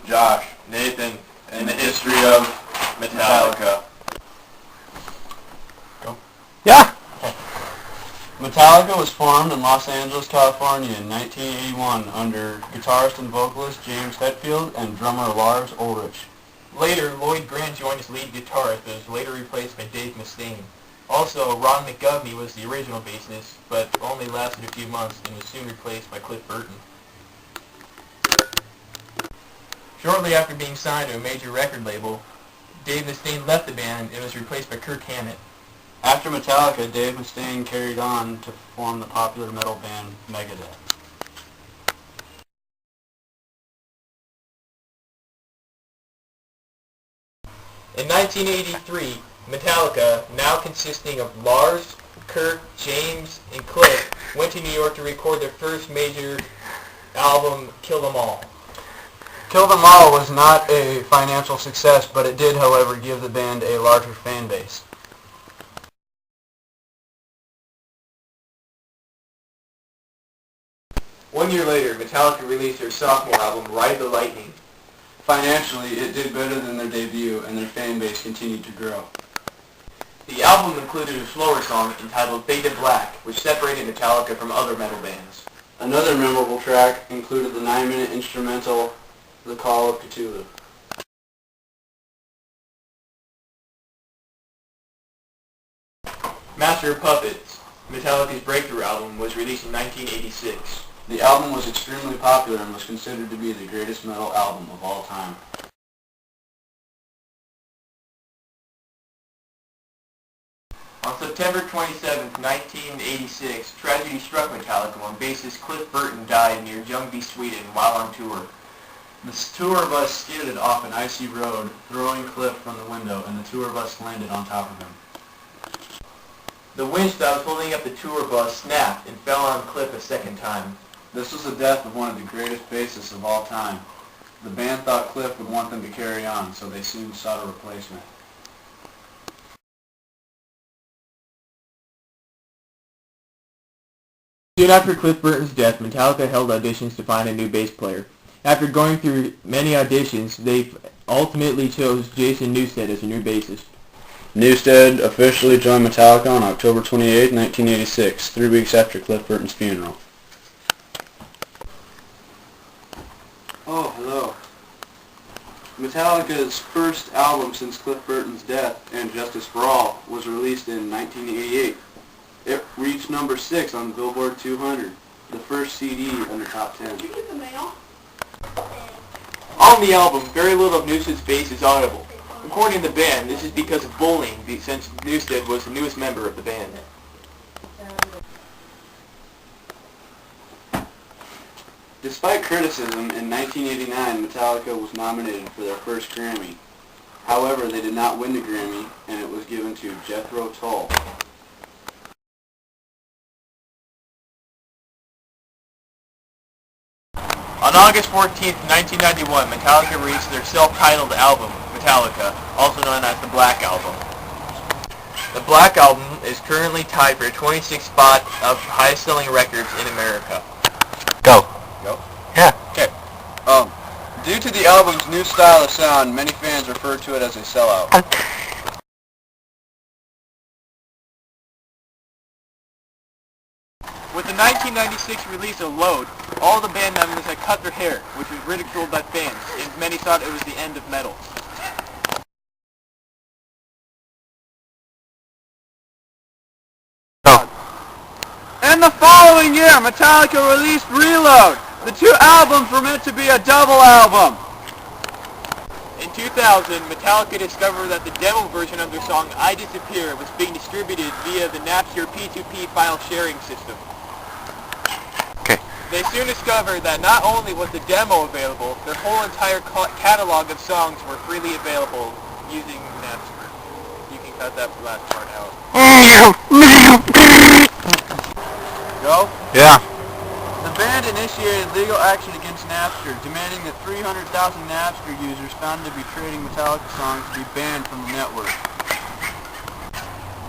Josh, Nathan, and the history of Metallica. Go. Yeah! Metallica was formed in Los Angeles, California in 1981 under guitarist and vocalist James Hetfield and drummer Lars Ulrich. Later, Lloyd Grant joined as lead guitarist, but was later replaced by Dave Mustaine. Also, Ron McGovney was the original bassist, but only lasted a few months and was soon replaced by Cliff Burton. Shortly after being signed to a major record label, Dave Mustaine left the band and was replaced by Kirk Hammett. After Metallica, Dave Mustaine carried on to form the popular metal band Megadeth. In 1983, Metallica, now consisting of Lars, Kirk, James, and Cliff, went to New York to record their first major album, Kill 'Em All. Kill 'Em All was not a financial success, but it did, however, give the band a larger fan base. One year later, Metallica released their sophomore album, Ride the Lightning. Financially, it did better than their debut, and their fan base continued to grow. The album included a slower song entitled Fade to Black, which separated Metallica from other metal bands. Another memorable track included the 9-minute instrumental, The Call of Cthulhu. Master of Puppets, Metallica's breakthrough album, was released in 1986. The album was extremely popular and was considered to be the greatest metal album of all time. On September 27, 1986, tragedy struck Metallica when bassist Cliff Burton died near Ljungby, Sweden, while on tour. The tour bus skidded off an icy road, throwing Cliff from the window, and the tour bus landed on top of him. The winch that was holding up the tour bus snapped and fell on Cliff a second time. This was the death of one of the greatest bassists of all time. The band thought Cliff would want them to carry on, so they soon sought a replacement. Soon after Cliff Burton's death, Metallica held auditions to find a new bass player. After going through many auditions, they ultimately chose Jason Newsted as a new bassist. Newsted officially joined Metallica on October 28, 1986, 3 weeks after Cliff Burton's funeral. Oh, hello. Metallica's first album since Cliff Burton's death, And Justice for All, was released in 1988. It reached number 6 on the Billboard 200, the first CD under top 10. Did you get the mail? On the album, very little of Newsted's bass is audible. According to the band, this is because of bullying, since Newsted was the newest member of the band. Despite criticism, in 1989, Metallica was nominated for their first Grammy. However, they did not win the Grammy, and it was given to Jethro Tull. On August 14, 1991, Metallica released their self-titled album, Metallica, also known as the Black Album. The Black Album is currently tied for 26th spot of highest-selling records in America. Go. Go? Yeah. Okay. Due to the album's new style of sound, many fans refer to it as a sellout. With the 1996 release of Load, all the band members had cut their hair, which was ridiculed by fans, and many thought it was the end of metal. In the following year, Metallica released Reload. The two albums were meant to be a double album. In 2000, Metallica discovered that the demo version of their song I Disappear was being distributed via the Napster P2P file sharing system. Okay. They soon discovered that not only was the demo available, their whole entire catalog of songs were freely available using Napster. You can cut that last part out. Go? Yeah. The band initiated legal action against Napster, demanding that 300,000 Napster users found to be trading Metallica songs to be banned from the network.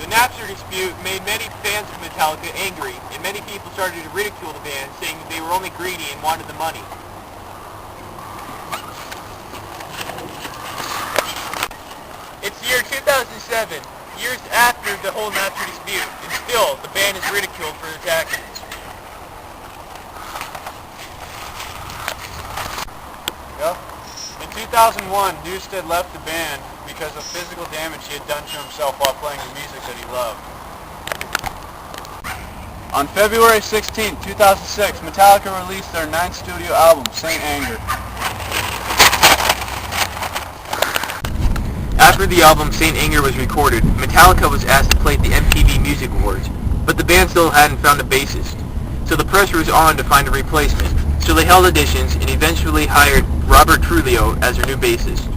The Napster dispute made many fans of Metallica angry, and many people started to ridicule the band, saying that they were only greedy and wanted the money. 1997, years after the whole Napster dispute, and still the band is ridiculed for its actions. Yep. In 2001, Newsted left the band because of physical damage he had done to himself while playing the music that he loved. On February 16, 2006, Metallica released their 9th studio album, Saint Anger. After the album Saint Anger was recorded, Metallica was asked to play at the MTV Music Awards, but the band still hadn't found a bassist. So the pressure was on to find a replacement, so they held auditions and eventually hired Robert Trujillo as their new bassist.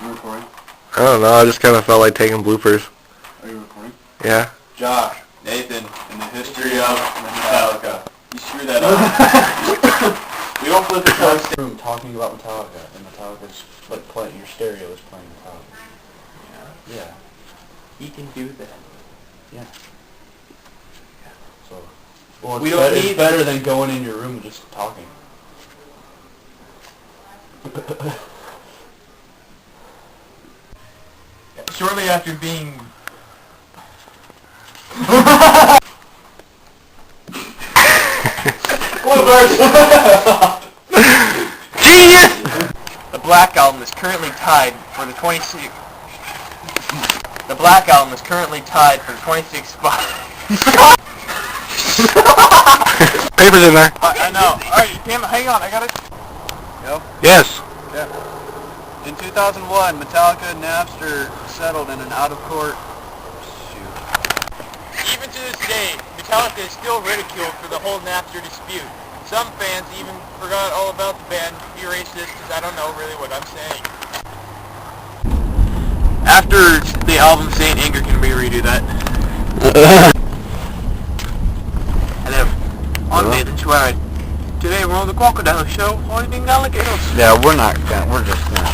You recording? I don't know, I just kind of felt like taking bloopers. Are you recording? Yeah. Josh, Nathan, in the history of Metallica. You screw that up. We don't flip the coast. Room talking about Metallica, and Metallica's like playing, your stereo is playing Metallica. Yeah. He can do that. Yeah. So, well, We don't it's need- better than going in your room and just talking. Shortly after being... Genius! The Black Album is currently tied for the 26th... The Black Album is currently tied for the 26th spot. Papers in there. I know. Alright, hang on, I gotta... Yep. Yes. Yeah. In 2001, Metallica and Napster settled in an out-of-court... Even to this day, Metallica is still ridiculed for the whole Napster dispute. Some fans even forgot all about the band, erased this because I don't know really what I'm saying. After the album Saint Anger, can we redo that? Hello, I'm Nathan Schwartz. Today we're on the Crocodile Show, holding alligators. Yeah, we're not gonna, we're just gonna